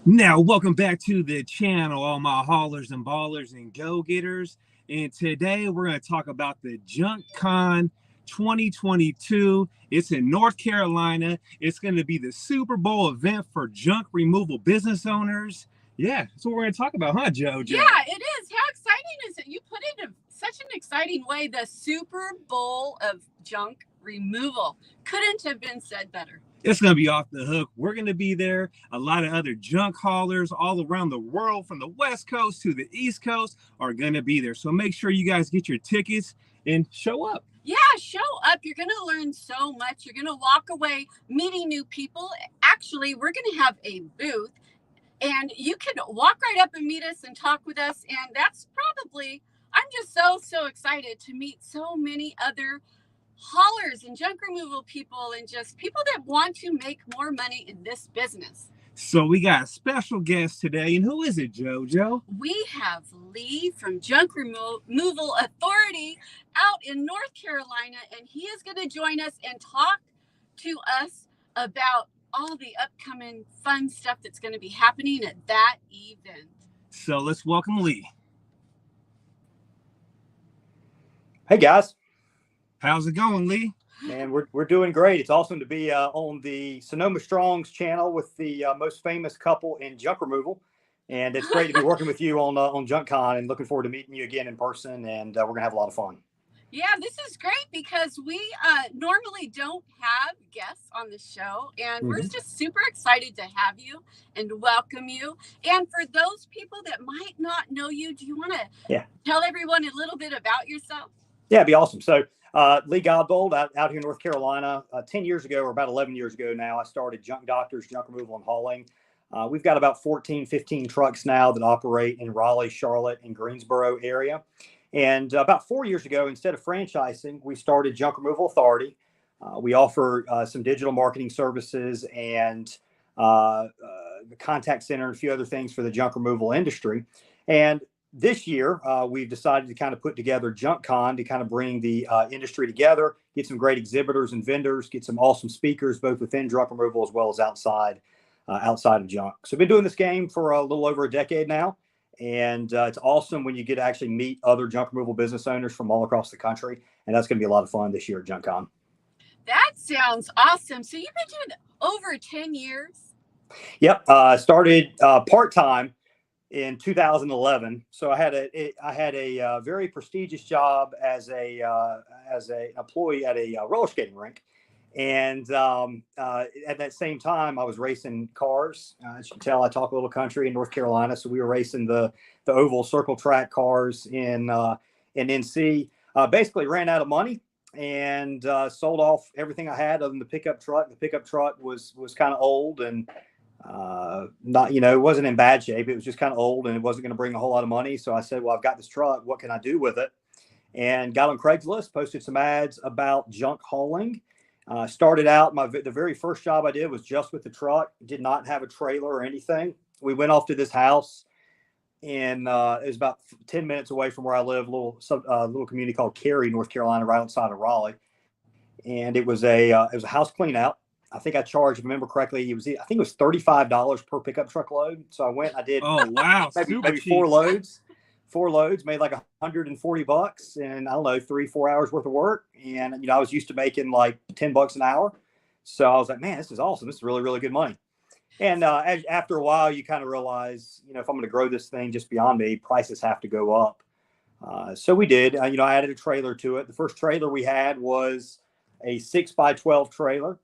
Now, welcome back to the channel, all my haulers and ballers and go-getters. And today we're going to talk about the JunkCon 2022. It's in North Carolina. It's going to be the Super Bowl event for junk removal business owners. Yeah, that's what we're going to talk about, huh, JoJo? Yeah, it is. How exciting is it? You put it in such an exciting way. The Super Bowl of junk removal. Couldn't have been said better. It's going to be off the hook. We're going to be there. A lot of other junk haulers all around the world, from the West Coast to the East Coast, are going to be there. So make sure you guys get your tickets and show up. Yeah, show up. You're going to learn so much. You're going to walk away meeting new people. Actually, we're going to have a booth, and you can walk right up and meet us and talk with us. And that's probably, I'm just so excited to meet so many other haulers and junk removal people and just people that want to make more money in this business. So we got a special guest today. And who is it, JoJo? We have Lee from Junk Removal Authority out in North Carolina, and he is going to join us and talk to us about all the upcoming fun stuff that's going to be happening at that event. So let's welcome Lee. Hey guys. How's it going, Lee? Man, we're doing great. It's awesome to be on the Sonoma Strong's channel with the most famous couple in junk removal, and it's great to be working with you on JunkCon, and looking forward to meeting you again in person. And we're gonna have a lot of fun. Yeah, this is great because we normally don't have guests on the show, and we're just super excited to have you and welcome you. And for those people that might not know you, do you want to tell everyone a little bit about yourself? Yeah, it'd be awesome. So Lee Godbold out here in North Carolina, 10 years ago, or about 11 years ago now, I started Junk Doctors, Junk Removal and Hauling. We've got about 14, 15 trucks now that operate in Raleigh, Charlotte, and Greensboro area. And about 4 years ago, instead of franchising, we started Junk Removal Authority. We offer some digital marketing services and the contact center and a few other things for the junk removal industry. And this year, we've decided to kind of put together JunkCon to kind of bring the industry together, get some great exhibitors and vendors, get some awesome speakers, both within junk removal as well as outside of junk. So I've been doing this game for a little over a decade now. And it's awesome when you get to actually meet other junk removal business owners from all across the country. And that's going to be a lot of fun this year at JunkCon. That sounds awesome. So you've been doing over 10 years? Yep. Started part-time in 2011. So I had a very prestigious job as a employee at a roller skating rink. And at that same time, I was racing cars. As you can tell, I talk a little country in North Carolina. So we were racing the oval circle track cars in NC. Basically ran out of money and sold off everything I had other than the pickup truck. The pickup truck was kind of old and not, it wasn't in bad shape. It was just kind of old and it wasn't going to bring a whole lot of money. So I said, well, I've got this truck. What can I do with it? And got on Craigslist, posted some ads about junk hauling. Started out, the very first job I did was just with the truck. Did not have a trailer or anything. We went off to this house, and it was about 10 minutes away from where I live, a little community called Cary, North Carolina, right outside of Raleigh. And it was a house clean out. I think I charged, if I remember correctly, I think it was $35 per pickup truck load. So I went, I did maybe 4 loads, made like $140 and I don't know, 3-4 hours worth of work. And, I was used to making like $10 an hour. So I was like, man, this is awesome. This is really, really good money. And after a while, you kind of realize, if I'm going to grow this thing just beyond me, prices have to go up. So we did, I added a trailer to it. The first trailer we had was a 6x12 trailer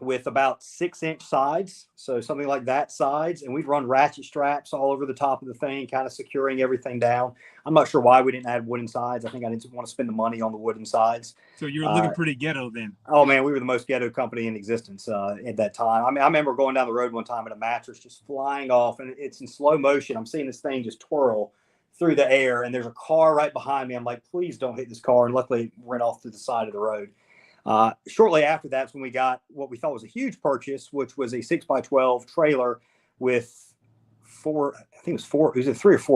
with about 6-inch sides. So something like that sides. And we'd run ratchet straps all over the top of the thing, kind of securing everything down. I'm not sure why we didn't add wooden sides. I think I didn't want to spend the money on the wooden sides. So you were looking pretty ghetto then. Oh man, we were the most ghetto company in existence at that time. I mean, I remember going down the road one time and a mattress just flying off and it's in slow motion. I'm seeing this thing just twirl through the air and there's a car right behind me. I'm like, please don't hit this car. And luckily it went off to the side of the road. Shortly after that's when we got what we thought was a huge purchase, which was a 6x12 trailer with 3 or 4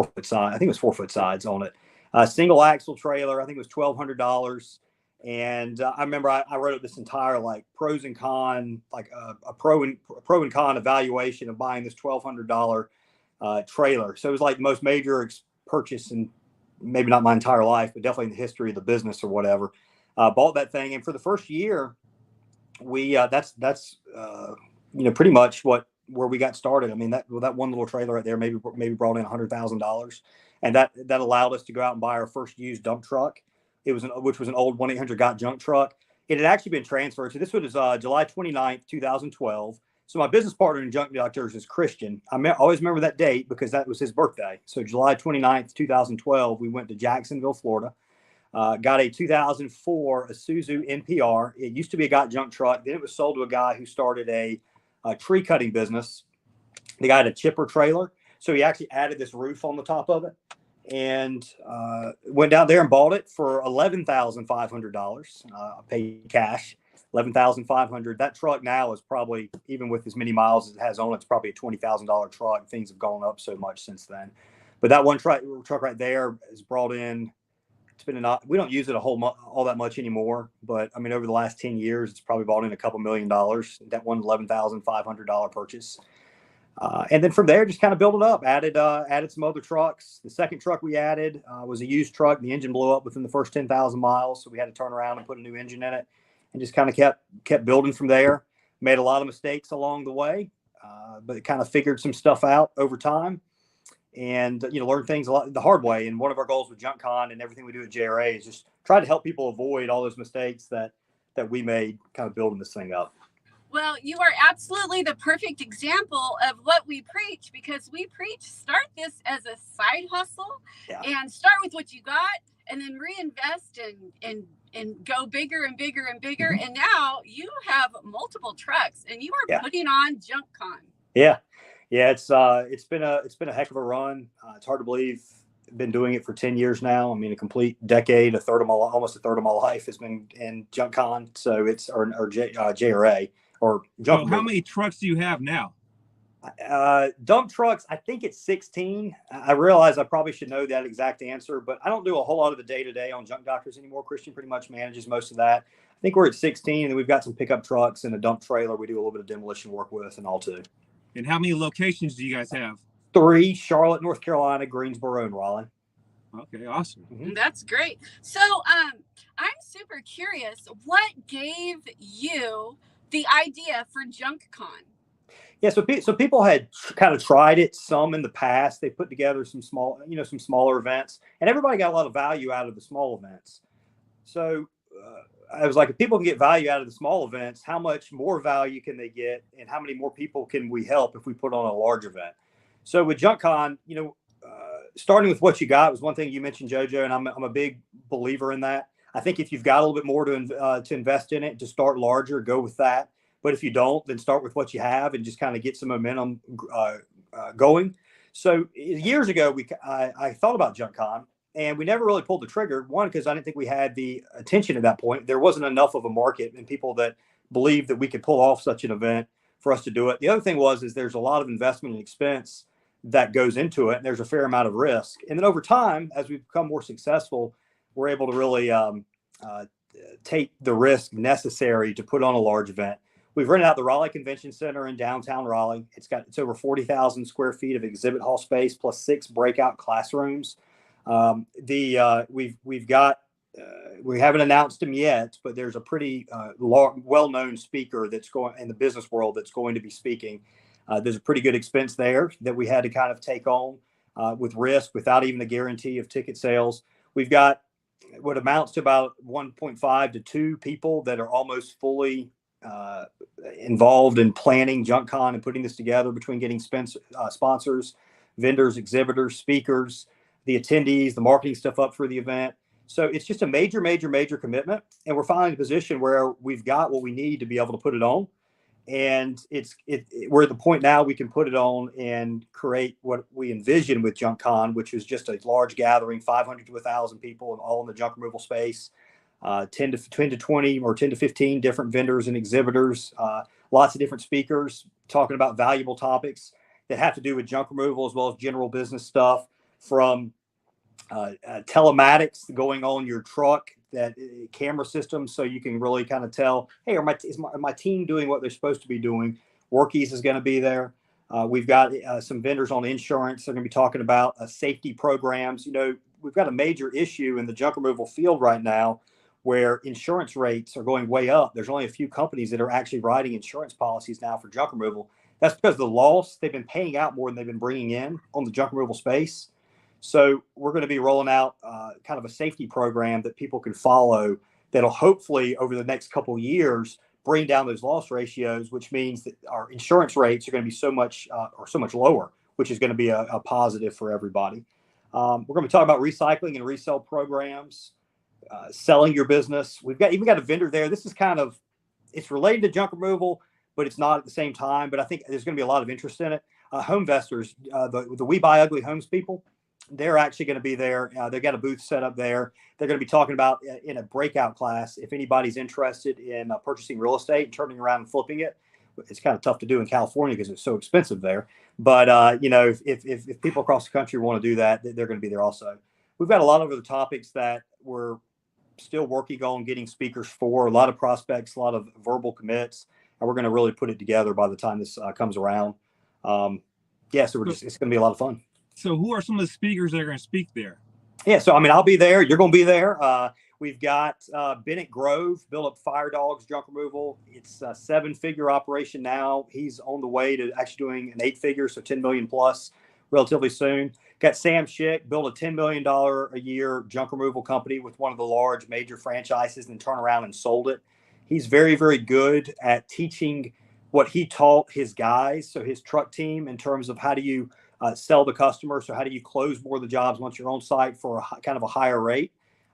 foot sides. I think it was 4 foot sides on it. Single axle trailer. I think it was $1,200. And I remember I wrote up this entire like pros and con, like a pro and con evaluation of buying this $1,200 trailer. So it was like the most major purchase in maybe not my entire life, but definitely in the history of the business or whatever. Bought that thing, and for the first year, we that's pretty much where we got started. I mean, that one little trailer right there maybe brought in $100,000, and that allowed us to go out and buy our first used dump truck. Which was an old 1-800-GOT-JUNK truck. It had actually been transferred. So this was July 29th, 2012. So my business partner in Junk Doctors is Christian. I always remember that date because that was his birthday. So July 29th, 2012, we went to Jacksonville, Florida. Got a 2004 Isuzu NPR. It used to be a JUNK truck. Then it was sold to a guy who started a tree cutting business. The guy had a chipper trailer. So he actually added this roof on the top of it. And went down there and bought it for $11,500. I paid cash, $11,500. That truck now is probably, even with as many miles as it has on it, it's probably a $20,000 truck. Things have gone up so much since then. But that one truck right there is brought in. We don't use it all that much anymore. But I mean, over the last 10 years, it's probably brought in a couple $1 million. That one $11,500 purchase. And then from there, just kind of built it up, added some other trucks. The second truck we added was a used truck. The engine blew up within the first 10,000 miles. So we had to turn around and put a new engine in it, and just kind of kept building from there. Made a lot of mistakes along the way, but it kind of figured some stuff out over time, and learned things a lot the hard way. And one of our goals with JunkCon and everything we do at JRA is just try to help people avoid all those mistakes that we made kind of building this thing up. Well, you are absolutely the perfect example of what we preach, because we preach start this as a side hustle and start with what you got, and then reinvest and go bigger and bigger and bigger. Mm-hmm. And now you have multiple trucks, and you are putting on JunkCon. Yeah. It's been a heck of a run. It's hard to believe I've been doing it for 10 years now. I mean, a complete decade, almost a third of my life has been in JunkCon. So it's JRA. Or junk. So how many trucks do you have now? Dump trucks, I think it's 16. I realize I probably should know that exact answer, but I don't do a whole lot of the day-to-day on Junk Doctors anymore. Christian pretty much manages most of that. I think we're at 16, and then we've got some pickup trucks and a dump trailer we do a little bit of demolition work with and all too. And how many locations do you guys have? 3, Charlotte, North Carolina, Greensboro, and Raleigh. Okay, awesome. Mm-hmm. That's great. So I'm super curious, what gave you the idea for JunkCon? Yeah, so people had kind of tried it some in the past. They put together some smaller events, and everybody got a lot of value out of the small events. So I was like, if people can get value out of the small events, how much more value can they get, and how many more people can we help if we put on a large event? So with JunkCon, starting with what you got was one thing you mentioned, JoJo, and I'm a big believer in that. I think if you've got a little bit more to invest in it, to start larger, go with that. But if you don't, then start with what you have and just kind of get some momentum going. So years ago, I thought about JunkCon, and we never really pulled the trigger. One, because I didn't think we had the attention at that point. There wasn't enough of a market and people that believed that we could pull off such an event for us to do it. The other thing is there's a lot of investment and expense that goes into it, and there's a fair amount of risk. And then over time, as we become more successful, we're able to really take the risk necessary to put on a large event. We've rented out the Raleigh Convention Center in downtown Raleigh. It's over 40,000 square feet of exhibit hall space plus 6 breakout classrooms. We haven't announced him yet, but there's a pretty well-known speaker that's going in the business world that's going to be speaking. There's a pretty good expense there that we had to kind of take on with risk without even the guarantee of ticket sales. We've got what amounts to about 1.5 to 2 people that are almost fully involved in planning JunkCon and putting this together, between getting sponsors, vendors, exhibitors, speakers, the attendees, the marketing stuff up for the event. So it's just a major, major, major commitment. And we're finally in a position where we've got what we need to be able to put it on. And we're at the point now we can put it on and create what we envision with JunkCon, which is just a large gathering, 500 to 1,000 people, and all in the junk removal space, 10 to 20 or 10 to 15 different vendors and exhibitors, lots of different speakers talking about valuable topics that have to do with junk removal, as well as general business stuff, from telematics going on your truck camera system, so you can really kind of tell, hey, is my team doing what they're supposed to be doing? Workies is going to be there. We've got some vendors on insurance. They're going to be talking about safety programs. We've got a major issue in the junk removal field right now where insurance rates are going way up. There's only a few companies that are actually writing insurance policies now for junk removal. That's because the loss, they've been paying out more than they've been bringing in on the junk removal space. So we're going to be rolling out kind of a safety program that people can follow that'll hopefully over the next couple of years bring down those loss ratios, which means that our insurance rates are going to be so much lower, which is going to be a positive for everybody. We're going to be talking about recycling and resale programs, selling your business. We've even got a vendor there. This is it's related to junk removal, but it's not at the same time. But I think there's going to be a lot of interest in it. Homevestors, the We Buy Ugly Homes people, they're actually going to be there. They've got a booth set up there. They're going to be talking about in a breakout class, if anybody's interested in purchasing real estate and turning around and flipping it. It's kind of tough to do in California because it's so expensive there. But, if people across the country want to do that, they're going to be there also. We've got a lot of other topics that we're still working on getting speakers for, a lot of prospects, a lot of verbal commits, and we're going to really put it together by the time this comes around. So it's going to be a lot of fun. So who are some of the speakers that are going to speak there? Yeah, so I'll be there. You're going to be there. We've got Bennett Grove, Build Up Fire Dogs Junk Removal. It's a 7-figure operation now. He's on the way to actually doing an 8-figure, so 10 million plus relatively soon. Got Sam Schick, built a $10 million a year junk removal company with one of the large major franchises and turn around and sold it. He's very, very good at teaching what he taught his guys, so his truck team, in terms of how do you sell the customer. So how do you close more of the jobs once you're on site for kind of a higher rate?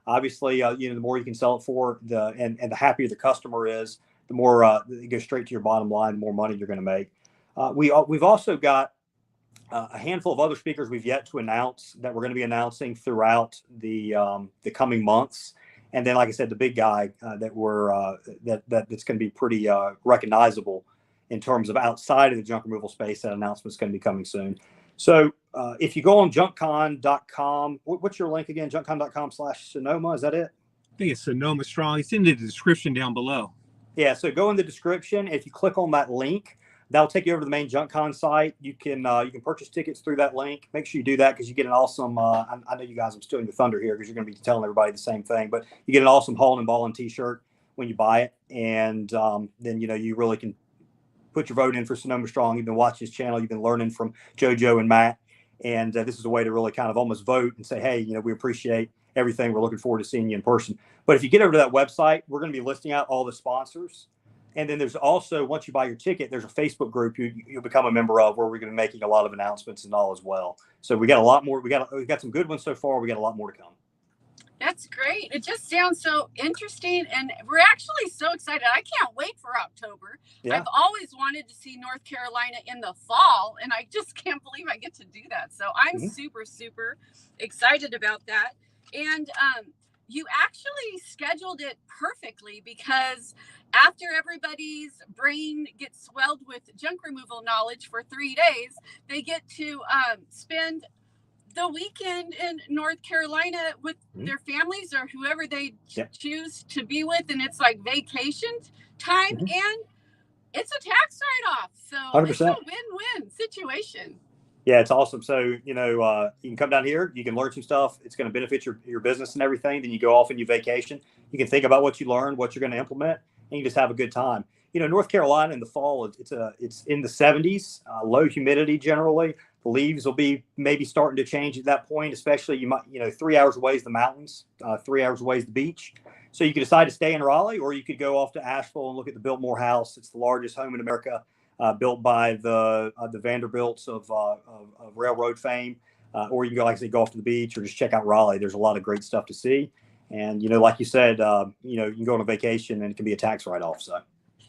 Obviously, the more you can sell it for, and the happier the customer is, the more it goes straight to your bottom line, the more money you're going to make. We've also got a handful of other speakers we've yet to announce that we're going to be announcing throughout the coming months. And then, like I said, the big guy that's going to be pretty recognizable in terms of outside of the junk removal space. That announcement's going to be coming soon. So if you go on JunkCon.com, what's your link again? JunkCon.com/Sonoma, is that it? I think it's Sonoma Strong. It's in the description down below. Yeah, so go in the description. If you click on that link, that'll take you over to the main JunkCon site. You can purchase tickets through that link. Make sure you do that because you get an awesome, I know you guys, I'm stealing your thunder here because you're going to be telling everybody the same thing, but you get an awesome Haulin and Ballin t-shirt when you buy it. And then, you really can put your vote in for Sonoma Strong. You've been watching his channel. You've been learning from JoJo and Matt. And this is a way to really kind of almost vote and say, hey, we appreciate everything. We're looking forward to seeing you in person. But if you get over to that website, we're going to be listing out all the sponsors. And then there's also, once you buy your ticket, there's a Facebook group you'll become a member of where we're going to be making a lot of announcements and all as well. So we got a lot more. We got some good ones so far. We got a lot more to come. That's great. It just sounds so interesting. And we're actually so excited. I can't wait for October. Yeah. I've always wanted to see North Carolina in the fall, and I just can't believe I get to do that. So I'm super, super excited about that. And you actually scheduled it perfectly because after everybody's brain gets swelled with junk removal knowledge for 3 days, they get to spend the weekend in North Carolina with their families or whoever they choose to be with. And it's like vacation time and it's a tax write-off. So 100%. It's a win-win situation. Yeah, it's awesome. So, you can come down here, you can learn some stuff. It's going to benefit your business and everything. Then you go off and you vacation. You can think about what you learned, what you're going to implement, and you just have a good time. North Carolina in the fall, it's in the 70s, low humidity generally. The leaves will be maybe starting to change at that point, especially 3 hours away is the mountains, 3 hours away is the beach. So you could decide to stay in Raleigh, or you could go off to Asheville and look at the Biltmore House. It's the largest home in America, built by the Vanderbilts of railroad fame. Or you can go, like I said, go off to the beach or just check out Raleigh. There's a lot of great stuff to see. And, like you said, you can go on a vacation and it can be a tax write-off. So.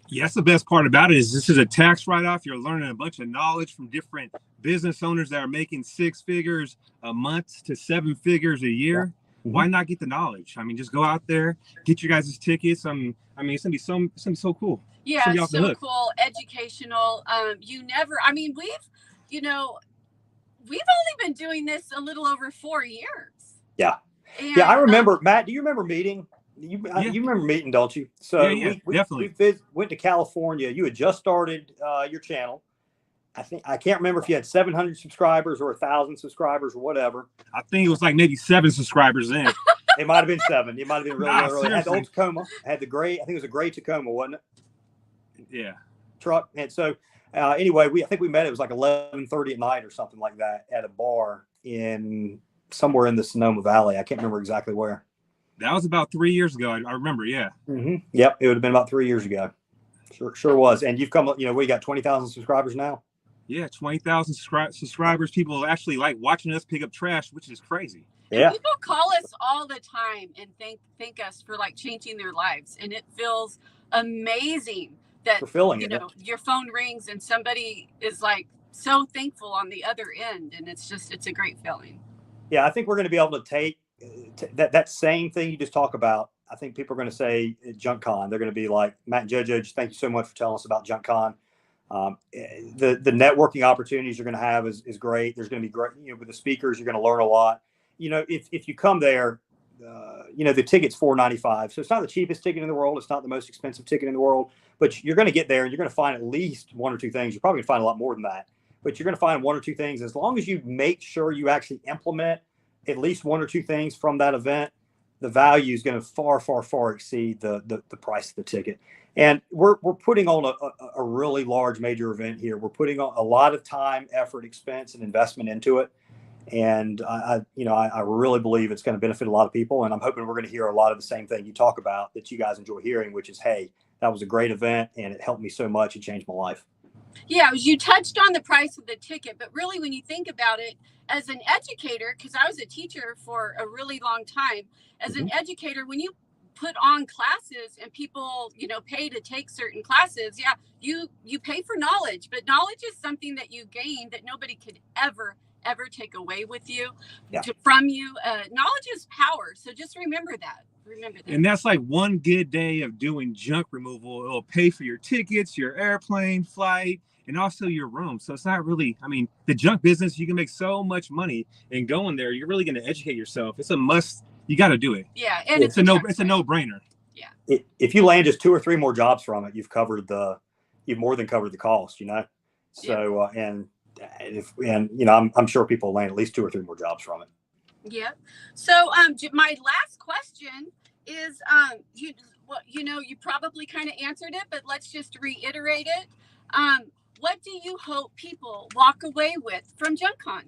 Yeah, that's the best part about it is this is a tax write-off. You're learning a bunch of knowledge from different business owners that are making 6 figures a month to 7 figures a year. Yeah. Why not get the knowledge? I mean, just go out there, get your guys' tickets. It's gonna be so cool. Yeah, it's so cool, educational. We've only been doing this a little over 4 years. Yeah. And, I remember, Matt, do you remember meeting Yeah. You remember meeting, don't you? Yeah, So yeah, definitely. went to California. You had just started your channel. I can't remember if you had 700 subscribers or 1,000 subscribers or whatever. I think it was like maybe 7 subscribers in. It might have been 7. It might have been really Nah, early. It had the seriously. old Tacoma. Had the gray. I think it was a gray Tacoma, wasn't it? Yeah. Truck. And so anyway, I think we met. It was like 11:30 at night or something like that at a bar in somewhere in the Sonoma Valley. I can't remember exactly where. That was about 3 years ago. I remember. Yeah. Mm-hmm. Yep, it would have been about 3 years ago. Sure was. And you've come. We got 20,000 subscribers now. Yeah, 20,000 subscribers. People actually like watching us pick up trash, which is crazy. Yeah. And people call us all the time and thank us for like changing their lives, and it feels amazing that Fulfilling, your phone rings and somebody is like so thankful on the other end, and it's a great feeling. Yeah, I think we're going to be able to take that same thing you just talked about. I think people are going to say at JunkCon, they're going to be like, Matt and JoJo, just thank you so much for telling us about JunkCon. The networking opportunities you're going to have is great. There's going to be great, with the speakers, you're going to learn a lot. If you come there, the ticket's $4.95. So it's not the cheapest ticket in the world. It's not the most expensive ticket in the world, but you're going to get there and you're going to find at least 1 or 2 things. You're probably going to find a lot more than that, but you're going to find 1 or 2 things. As long as you make sure you actually implement at least 1 or 2 things from that event, the value is going to far, far, far exceed the price of the ticket. And we're putting on a really large major event here. We're putting on a lot of time, effort, expense, and investment into it. And I really believe it's going to benefit a lot of people. And I'm hoping we're going to hear a lot of the same thing you talk about that you guys enjoy hearing, which is, hey, that was a great event and it helped me so much. It changed my life. Yeah, you touched on the price of the ticket, but really when you think about it, as an educator, because I was a teacher for a really long time, as an educator, when you put on classes and people, pay to take certain classes, yeah, you pay for knowledge, but knowledge is something that you gain that nobody could ever take away with you, from you. Knowledge is power. So just remember that. And that's like one good day of doing junk removal. It'll pay for your tickets, your airplane flight, and also your room. So it's not really, the junk business, you can make so much money, and going there, you're really going to educate yourself. It's a must. You got to do it. Yeah. And it's a no-brainer. Yeah. If you land just 2 or 3 more jobs from it, you've more than covered the cost, So, I'm sure people land at least 2 or 3 more jobs from it. Yeah. So, my last question is, you probably kind of answered it, but let's just reiterate it. What do you hope people walk away with from JunkCon?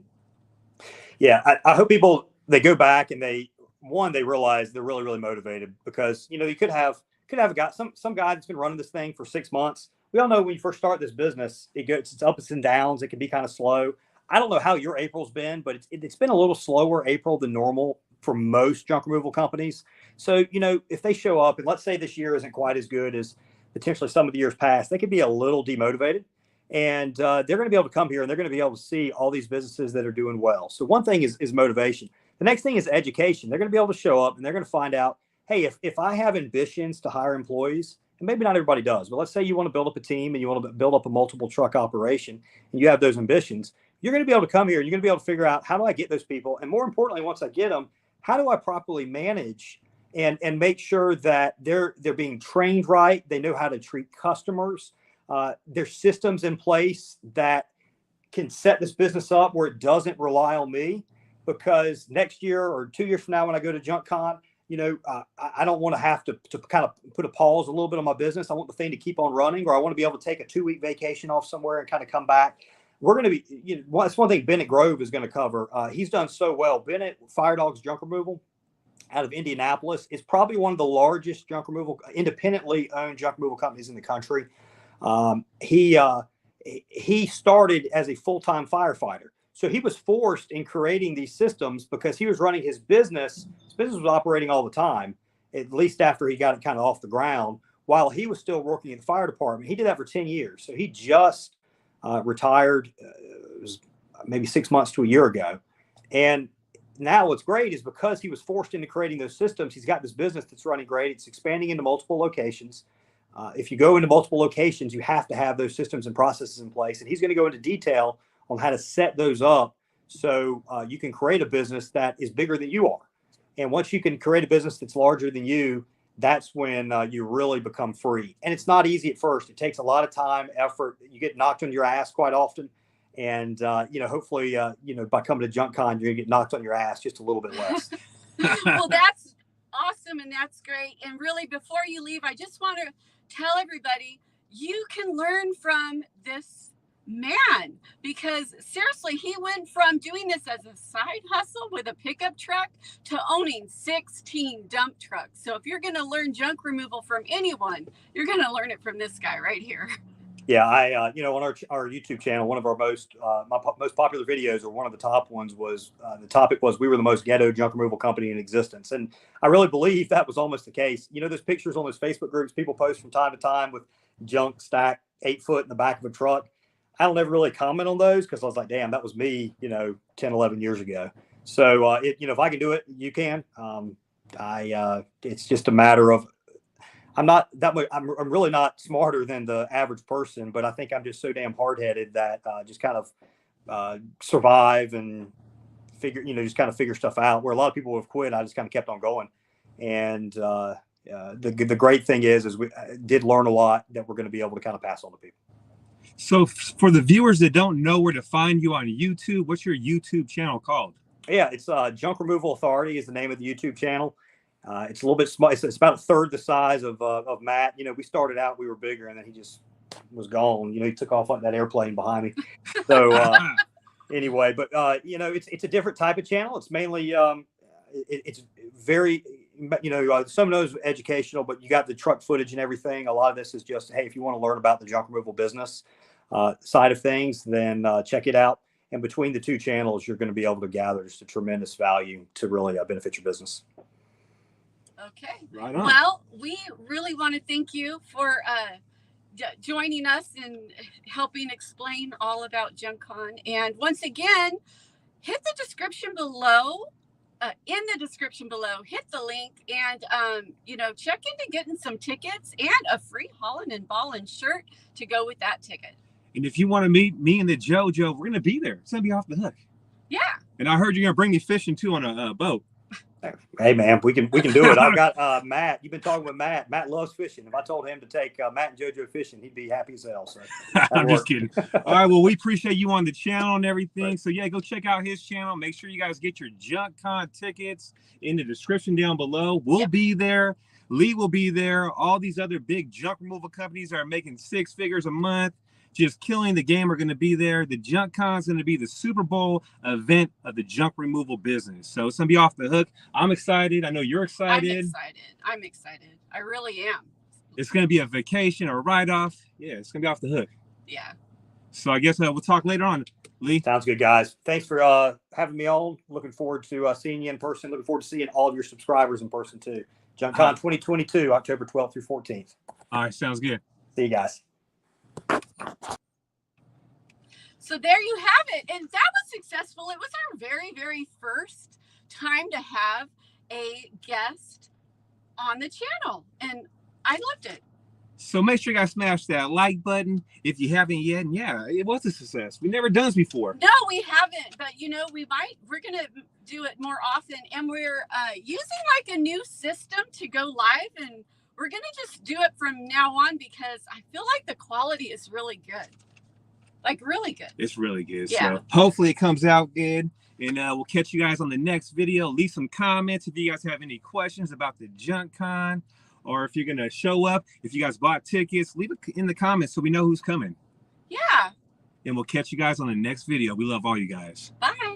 Yeah, I hope people, they go back and they realize they're really, really motivated, because, you could have a guy, some guy that's been running this thing for 6 months. We all know when you first start this business, it's ups and downs. It can be kind of slow. I don't know how your April's been, but it's been a little slower April than normal for most junk removal companies. So, if they show up and let's say this year isn't quite as good as potentially some of the years past, they could be a little demotivated, and they're going to be able to come here and they're going to be able to see all these businesses that are doing well. So one thing is motivation. The next thing is education. They're going to be able to show up and they're going to find out, hey, if I have ambitions to hire employees, and maybe not everybody does, but let's say you want to build up a team and you want to build up a multiple truck operation and you have those ambitions, you're going to be able to come here and you're going to be able to figure out, how do I get those people? And more importantly, once I get them, how do I properly manage and make sure that they're being trained right? They know how to treat customers. There's systems in place that can set this business up where it doesn't rely on me, because next year or 2 years from now, when I go to JunkCon, I don't want to have to kind of put a pause a little bit on my business. I want the thing to keep on running, or I want to be able to take a 2-week vacation off somewhere and kind of come back. We're going to be, that's one thing Bennett Grove is going to cover. He's done so well. Bennett Fire Dogs Junk Removal out of Indianapolis is probably one of the largest junk removal, independently owned junk removal companies in the country. He started as a full-time firefighter. So he was forced in creating these systems because he was running his business. His business was operating all the time, at least after he got it kind of off the ground, while he was still working at the fire department. He did that for 10 years. So he just retired it was maybe 6 months to a year ago. And now what's great is because he was forced into creating those systems, he's got this business that's running great. It's expanding into multiple locations. If you go into multiple locations, you have to have those systems and processes in place. And he's going to go into detail on how to set those up so you can create a business that is bigger than you are. And once you can create a business that's larger than you, that's when you really become free. And it's not easy at first. It takes a lot of time, effort. You get knocked on your ass quite often. And, hopefully, by coming to JunkCon, you're going to get knocked on your ass just a little bit less. Well, that's awesome. And that's great. And really, before you leave, I just want to tell everybody, you can learn from this man, because seriously, he went from doing this as a side hustle with a pickup truck to owning 16 dump trucks. So if you're going to learn junk removal from anyone, you're going to learn it from this guy right here. Yeah, I on our YouTube channel, one of our most popular videos, or one of the top ones, was the topic was we were the most ghetto junk removal company in existence, and I really believe that was almost the case. Those pictures on those Facebook groups people post from time to time with junk stacked 8 foot in the back of a truck. I don't ever really comment on those because I was like, damn, that was me, 10, 11 years ago. So if I can do it, you can. It's just a matter of, I'm not that much. I'm really not smarter than the average person, but I think I'm just so damn hard-headed that just kind of survive and figure, just kind of figure stuff out. Where a lot of people have quit, I just kind of kept on going. And the great thing is we did learn a lot that we're going to be able to kind of pass on to people. So for the viewers that don't know where to find you on YouTube, what's your YouTube channel called? Yeah, it's Junk Removal Authority is the name of the YouTube channel. It's a little bit small. It's about a third the size of Matt. We started out, we were bigger, and then he just was gone. He took off like that airplane behind me. So anyway, but it's a different type of channel. It's mainly it's very some of those educational, but you got the truck footage and everything. A lot of this is just, hey, if you want to learn about the junk removal business side of things, then check it out. And between the two channels, you're going to be able to gather just a tremendous value to really benefit your business. Okay. Right on. Well, we really want to thank you for joining us and helping explain all about JunkCon. And once again, hit the description below. In the description below, hit the link and, check into getting some tickets and a free Haulin and Ballin shirt to go with that ticket. And if you want to meet me and the JoJo, we're going to be there. It's going to be off the hook. Yeah. And I heard you're going to bring me fishing too on a boat. Hey man, we can do it. I've got Matt. You've been talking with Matt. Matt loves fishing. If I told him to take Matt and JoJo fishing, he'd be happy as hell. So I'm just kidding. All right, well, we appreciate you on the channel and everything. Right. So yeah, go check out his channel. Make sure you guys get your JunkCon tickets in the description down below. We'll be there. Lee will be there. All these other big junk removal companies are making 6 figures a month, just killing the game, are going to be there. The JunkCon is going to be the Super Bowl event of the junk removal business. So it's going to be off the hook. I'm excited. I know you're excited. I'm excited. I really am. It's going to be a vacation or a write-off. Yeah, it's going to be off the hook. Yeah. So I guess we'll talk later on, Lee. Sounds good, guys. Thanks for having me on. Looking forward to seeing you in person. Looking forward to seeing all of your subscribers in person too. JunkCon 2022, October 12th through 14th. All right, sounds good. See you guys. So there you have it. And that was successful. It was our very, very first time to have a guest on the channel. And I loved it. So make sure you guys smash that like button if you haven't yet. And yeah, it was a success. We've never done this before. No, we haven't. But, we're going to do it more often. And we're using like a new system to go live. And we're going to just do it from now on because I feel like the quality is really good. Like really good. It's really good. Yeah. So hopefully it comes out good. And we'll catch you guys on the next video. Leave some comments if you guys have any questions about the JunkCon, or if you're going to show up. If you guys bought tickets, leave it in the comments so we know who's coming. Yeah. And we'll catch you guys on the next video. We love all you guys. Bye.